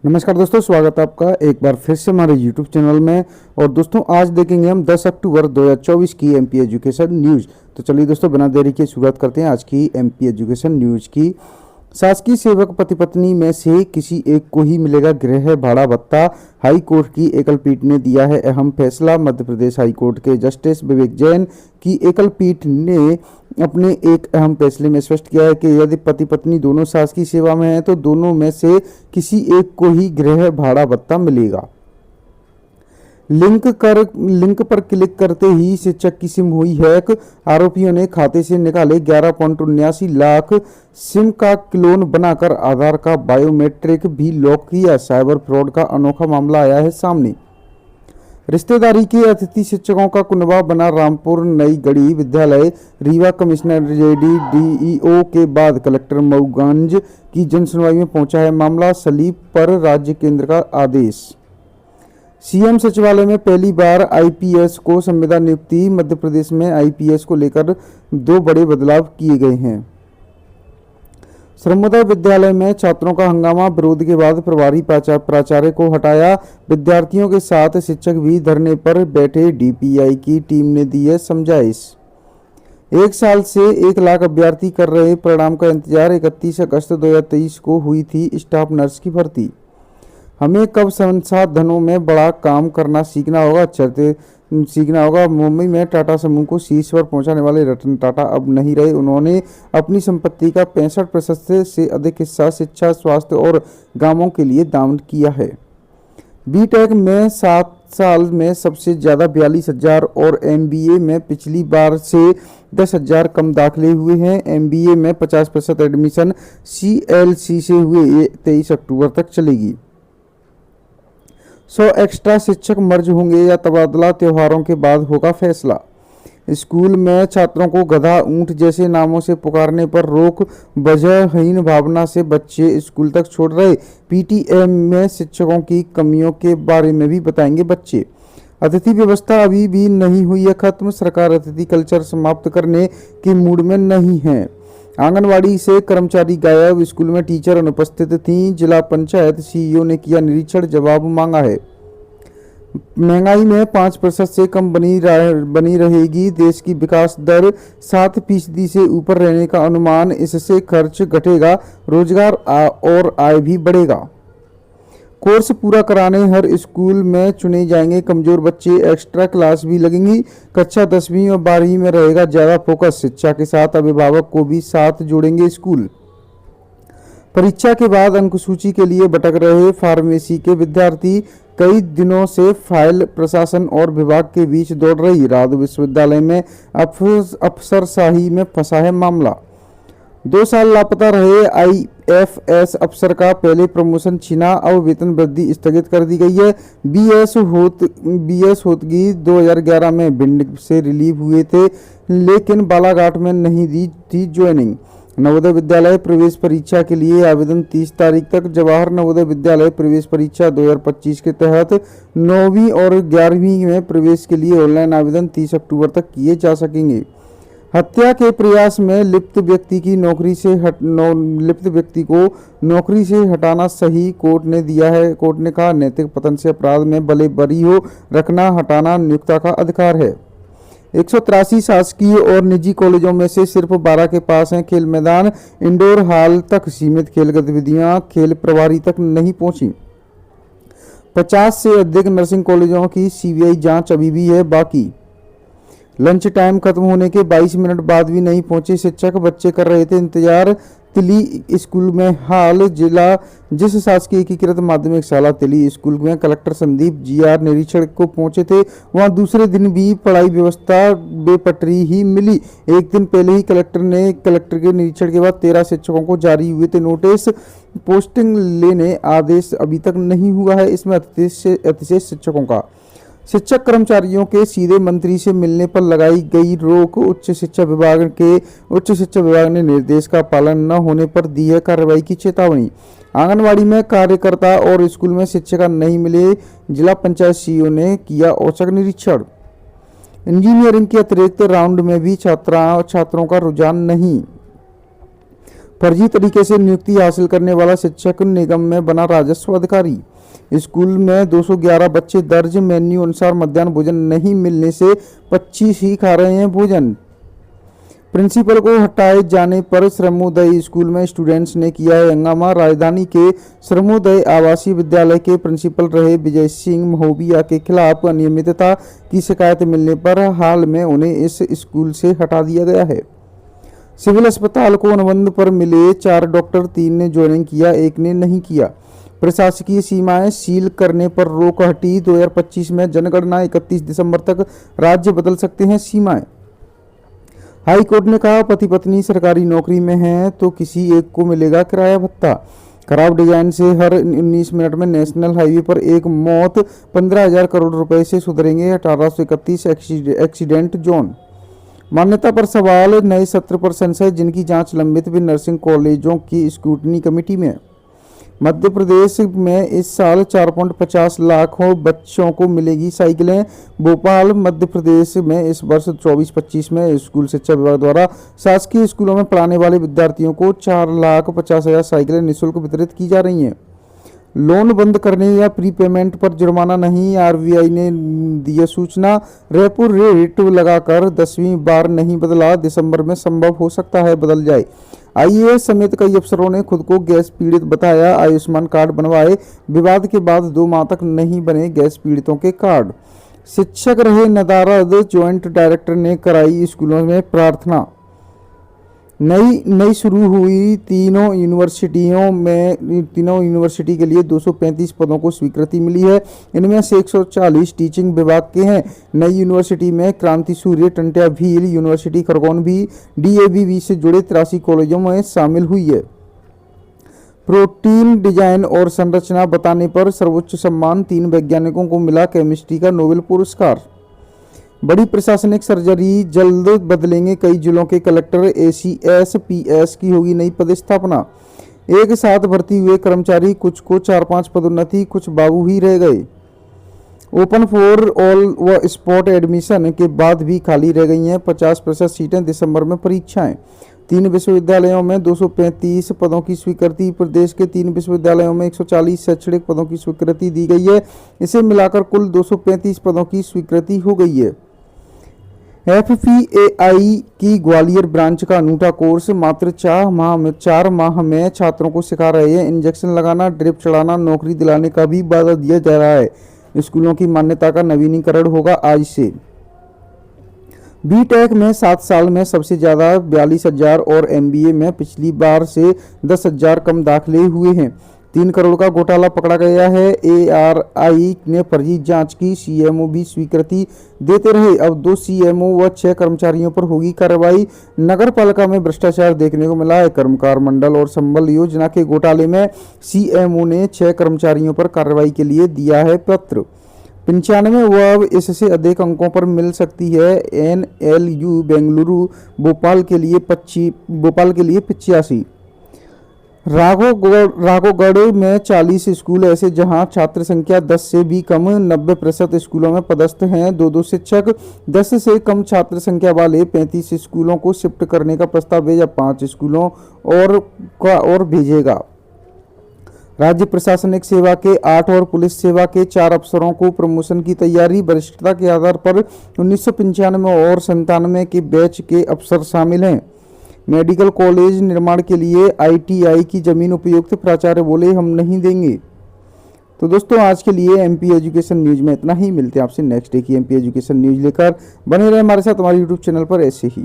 नमस्कार दोस्तों, स्वागत है आपका एक बार फिर से हमारे YouTube चैनल में। और दोस्तों आज देखेंगे हम 10 अक्टूबर 2024 की एमपी एजुकेशन न्यूज़। तो चलिए दोस्तों बिना देरी के शुरुआत करते हैं आज की एमपी एजुकेशन न्यूज़ की। शासकीय सेवक पति पत्नी में से किसी एक को ही मिलेगा गृह भाड़ा भत्ता। हाई कोर्ट की एकल पीठ ने दिया है अहम फैसला। मध्य प्रदेश हाई कोर्ट के जस्टिस विवेक जैन की एकल पीठ ने अपने एक अहम फैसले में स्पष्ट किया है कि यदि पति पत्नी दोनों शासकीय सेवा में हैं तो दोनों में से किसी एक को ही गृह भाड़ा भत्ता मिलेगा। लिंक पर क्लिक करते ही शिक्षक की सिम हुई हैक। आरोपियों ने खाते से निकाले 11.79 लाख। सिम का क्लोन बनाकर आधार का बायोमेट्रिक भी लॉक किया। साइबर फ्रॉड का अनोखा मामला आया है सामने। रिश्तेदारी के अतिथि शिक्षकों का कुनबा बना रामपुर नई गढ़ी विद्यालय। रीवा कमिश्नर जेडी डीईओ के बाद कलेक्टर मऊगंज की जनसुनवाई में पहुंचा है मामला। सलीब पर राज्य केंद्र का आदेश। सीएम सचिवालय में पहली बार आईपीएस को संविदा नियुक्ति। मध्य प्रदेश में आईपीएस को लेकर दो बड़े बदलाव किए गए हैं। श्रमोदय विद्यालय में छात्रों का हंगामा। विरोध के बाद प्रभारी प्राचार्य को हटाया। विद्यार्थियों के साथ शिक्षक भी धरने पर बैठे। डीपीआई की टीम ने दी है समझाइश। एक साल से 1 लाख अभ्यर्थी कर रहे परिणाम का इंतजार। 31 अगस्त 2023 को हुई थी स्टाफ नर्स की भर्ती। हमें कब संसाधनों में बड़ा काम करना सीखना होगा। मुंबई में टाटा समूह को शीर्ष पर पहुंचाने वाले रतन टाटा अब नहीं रहे। उन्होंने अपनी संपत्ति का 65% से अधिक हिस्सा शिक्षा, स्वास्थ्य और गांवों के लिए दान किया है। बीटेक में 7 साल में सबसे ज्यादा 42,000 और एमबीए में पिछली बार से 10,000 कम दाखिले हुए हैं। एमबीए में 50% एडमिशन सीएलसी से हुए 23 अक्टूबर तक चलेगी। 100 एक्स्ट्रा शिक्षक मर्ज होंगे या तबादला, त्योहारों के बाद होगा फैसला। स्कूल में छात्रों को गधा, ऊंट जैसे नामों से पुकारने पर रोक। वजहहीन भावना से बच्चे स्कूल तक छोड़ रहे। पीटीएम में शिक्षकों की कमियों के बारे में भी बताएंगे बच्चे। अतिथि व्यवस्था अभी भी नहीं हुई है खत्म। सरकार अतिथि कल्चर समाप्त करने के मूड में नहीं है। आंगनवाड़ी से कर्मचारी गायब। स्कूल में टीचर अनुपस्थित थीं। जिला पंचायत सीईओ ने किया निरीक्षण, जवाब मांगा है। महंगाई में 5% से कम बनी रहेगी। देश की विकास दर 7% से ऊपर रहने का अनुमान। इससे खर्च घटेगा, रोजगार और आय भी बढ़ेगा। कोर्स पूरा कराने हर स्कूल में चुने जाएंगे कमजोर बच्चे। एक्स्ट्रा क्लास भी लगेंगी। कक्षा 10वीं और 12वीं में रहेगा ज्यादा फोकस। शिक्षा के साथ अभिभावक को भी साथ जोड़ेंगे स्कूल। परीक्षा के बाद अंकसूची के लिए भटक रहे फार्मेसी के विद्यार्थी। कई दिनों से फाइल प्रशासन और विभाग के बीच दौड़ रही। राद विश्वविद्यालय में अफसरशाही में फंसा है मामला। 2 साल लापता रहे आईएफएस अफसर का पहले प्रमोशन छीना। अब वेतन वृद्धि स्थगित कर दी गई है। बीएस होतगी 2011 में भिंड से रिलीव हुए थे, लेकिन बालाघाट में नहीं दी थी ज्वाइनिंग। नवोदय विद्यालय प्रवेश परीक्षा के लिए आवेदन 30 तारीख तक। जवाहर नवोदय विद्यालय प्रवेश परीक्षा 2025 के तहत 9वीं और 11वीं में प्रवेश के लिए ऑनलाइन आवेदन 30 अक्टूबर तक किए जा सकेंगे। हत्या के प्रयास में लिप्त व्यक्ति को नौकरी से हटाना सही, कोर्ट ने दिया है। कोर्ट ने कहा नैतिक पतन से अपराध में भले बरी हो, रखना हटाना नियोक्ता का अधिकार है। 183 शासकीय और निजी कॉलेजों में से सिर्फ 12 के पास हैं खेल मैदान। इंडोर हॉल तक सीमित खेल गतिविधियां खेल प्रभारी तक नहीं पहुंची। 50 से अधिक नर्सिंग कॉलेजों की सीबीआई जांच अभी भी है बाकी। लंच टाइम खत्म होने के 22 मिनट बाद भी नहीं पहुंचे शिक्षक। बच्चे कर रहे थे इंतजार। तिली स्कूल में हाल। जिस शासकीय एकीकृत माध्यमिक शाला तिली स्कूल में कलेक्टर संदीप जीआर निरीक्षण को पहुंचे थे, वहां दूसरे दिन भी पढ़ाई व्यवस्था बेपटरी ही मिली। एक दिन पहले ही कलेक्टर के निरीक्षण के बाद 13 शिक्षकों को जारी हुए थे नोटिस। पोस्टिंग लेने आदेश अभी तक नहीं हुआ है। इसमें अतिशेष शिक्षकों का शिक्षक कर्मचारियों के सीधे मंत्री से मिलने पर लगाई गई रोक। उच्च शिक्षा विभाग ने निर्देश का पालन न होने पर दी है कार्रवाई की चेतावनी। आंगनवाड़ी में कार्यकर्ता और स्कूल में शिक्षिका नहीं मिले। जिला पंचायत सीईओ ने किया औचक निरीक्षण। इंजीनियरिंग के अतिरिक्त राउंड में भी छात्रों का रुझान नहीं। फर्जी तरीके से नियुक्ति हासिल करने वाला शिक्षक निगम में बना राजस्व अधिकारी। स्कूल में 211 बच्चे दर्ज, मेन्यू अनुसार मध्याह्न भोजन नहीं मिलने से 25 ही खा रहे हैं भोजन। प्रिंसिपल को हटाए जाने पर श्रमोदय स्कूल में स्टूडेंट्स ने किया है हंगामा। राजधानी के श्रमोदय आवासीय विद्यालय के प्रिंसिपल रहे विजय सिंह महोबिया के खिलाफ अनियमितता की शिकायत मिलने पर हाल में उन्हें इस स्कूल से हटा दिया गया है। सिविल अस्पताल को अनुबंध पर मिले 4 डॉक्टर, 3 ने ज्वाइनिंग किया, 1 ने नहीं किया। प्रशासकीय सीमाएं सील करने पर रोक हटी। 2025 में जनगणना, 31 दिसंबर तक राज्य बदल सकते हैं सीमाएं। हाई कोर्ट ने कहा, पति पत्नी सरकारी नौकरी में हैं तो किसी एक को मिलेगा किराया भत्ता। खराब डिजाइन से हर 19 मिनट में नेशनल हाईवे पर एक मौत। 15,000 करोड़ रुपए से सुधरेंगे 1831 एक्सीडेंट जोन। मान्यता पर सवाल, नए सत्र पर संशय, जिनकी जांच लंबित भी नर्सिंग कॉलेजों की स्क्रूटनी कमेटी में। मध्य प्रदेश में इस साल 4.50 लाख बच्चों को मिलेगी साइकिलें। भोपाल मध्य प्रदेश में इस वर्ष 24-25 में स्कूल शिक्षा विभाग द्वारा शासकीय स्कूलों में पढ़ाने वाले विद्यार्थियों को 4,50,000 साइकिलें निःशुल्क वितरित की जा रही हैं। लोन बंद करने या प्री पेमेंट पर जुर्माना नहीं, आरबीआई ने दी सूचना। रेपो रेट लगाकर 10वीं बार नहीं बदला, दिसंबर में संभव हो सकता है बदल जाए। आईएएस समेत कई अफसरों ने खुद को गैस पीड़ित बताया, आयुष्मान कार्ड बनवाए। विवाद के बाद 2 माह तक नहीं बने गैस पीड़ितों के कार्ड। शिक्षक रहे नदारद, ज्वाइंट डायरेक्टर ने कराई स्कूलों में प्रार्थना। नई शुरू हुई तीनों यूनिवर्सिटी के लिए 235 पदों को स्वीकृति मिली है। इनमें से 140 टीचिंग विभाग के हैं। नई यूनिवर्सिटी में क्रांति सूर्य, टंट्या भील यूनिवर्सिटी खरगोन भी DAVV से जुड़े 83 कॉलेजों में शामिल हुई है। प्रोटीन डिजाइन और संरचना बताने पर सर्वोच्च सम्मान, 3 वैज्ञानिकों को मिला केमिस्ट्री का नोबेल पुरस्कार। बड़ी प्रशासनिक सर्जरी, जल्द बदलेंगे कई जिलों के कलेक्टर। ACS PS की होगी नई पदस्थापना। एक साथ भर्ती हुए कर्मचारी, कुछ को 4-5 पदोन्नति, कुछ बाबू ही रह गए। ओपन फॉर ऑल व स्पॉट एडमिशन के बाद भी खाली रह गई हैं 50% सीटें। दिसंबर में परीक्षाएं। 3 विश्वविद्यालयों में 235 पदों की स्वीकृति। प्रदेश के 3 विश्वविद्यालयों में 140 शैक्षणिक पदों की स्वीकृति दी गई है। इसे मिलाकर कुल 235 पदों की स्वीकृति हो गई है। FPAI की ग्वालियर ब्रांच का अनूठा कोर्स मात्र 4 माह में छात्रों को सिखा रहे हैं इंजेक्शन लगाना, ड्रिप चढ़ाना। नौकरी दिलाने का भी वादा दिया जा रहा है। स्कूलों की मान्यता का नवीनीकरण होगा आज से। BTech में 7 साल में सबसे ज्यादा 42,000 और MBA में पिछली बार से 10,000 कम दाखिले हुए हैं। 3 करोड़ का घोटाला पकड़ा गया है। ARI ने फर्जी जांच की, CMO भी स्वीकृति देते रहे। अब 2 CMO व 6 कर्मचारियों पर होगी कार्रवाई। नगर पालिका में भ्रष्टाचार देखने को मिला है। कर्मकार मंडल और संबल योजना के घोटाले में CMO ने 6 कर्मचारियों पर कार्रवाई के लिए दिया है पत्र। 95 व अब इससे अधिक अंकों पर मिल सकती है। NLU बेंगलुरु भोपाल के लिए 85। राघोगढ़ में 40 स्कूल ऐसे जहां छात्र संख्या 10 से भी कम। 90% स्कूलों में पदस्थ हैं 2-2 शिक्षक। 10 से कम छात्र संख्या वाले 35 स्कूलों को शिफ्ट करने का प्रस्ताव भेजा। 5 स्कूलों और भेजेगा। राज्य प्रशासनिक सेवा के 8 और पुलिस सेवा के 4 अफसरों को प्रमोशन की तैयारी। वरिष्ठता के आधार पर 1995 और 97 के बैच के अफसर शामिल हैं। मेडिकल कॉलेज निर्माण के लिए ITI की जमीन उपयुक्त, प्राचार्य बोले हम नहीं देंगे। तो दोस्तों आज के लिए MP एजुकेशन न्यूज में इतना ही। मिलते हैं आपसे नेक्स्ट डे की MP एजुकेशन न्यूज लेकर। बने रहे हमारे साथ हमारे YouTube चैनल पर ऐसे ही।